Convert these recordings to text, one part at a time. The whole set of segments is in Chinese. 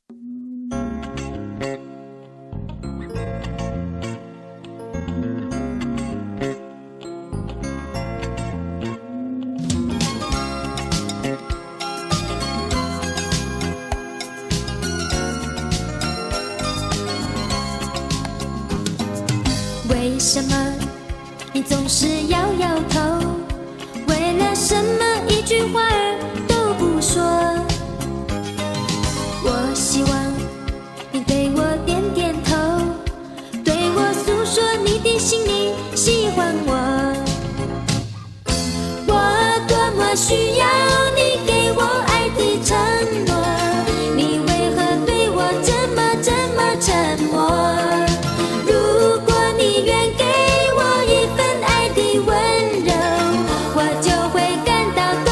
为什么你总是摇摇头？为了什么一句话儿都不说？我希望你对我点点头，对我诉说你的心里喜欢我。我多么需要你给我爱的承诺，你为何对我这么沉默？如果你愿给我一份爱的温柔，我就会感到多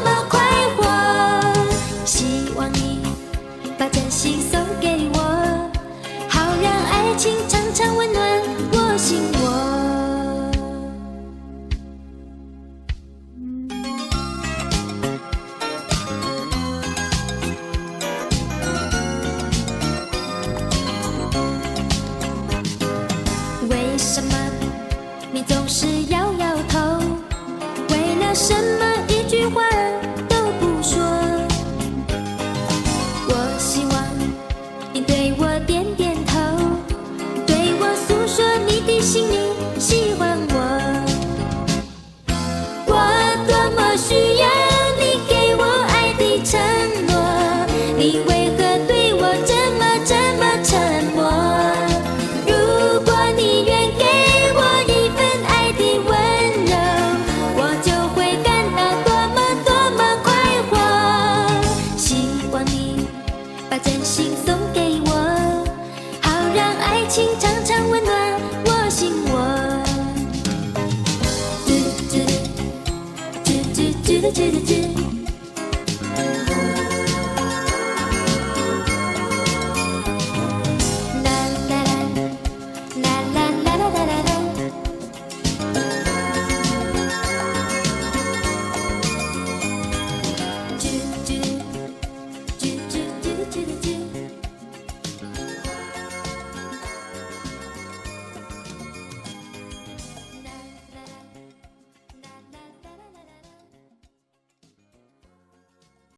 么快活。希望你把真心送给我，好让爱情常常温暖我心窝。为什么你总是摇摇头？为了什么一句话儿都不说？我希望你对我点点头，对我诉说你的心里喜欢我。我多么需要你给我爱的承诺，你为何对我这么沉默？如果你愿给我一份爱的温柔，我就会感到多么快活。希望你把真心送给我，好让爱情常常温暖我心窝。吱吱吱吱吱吱吱吱。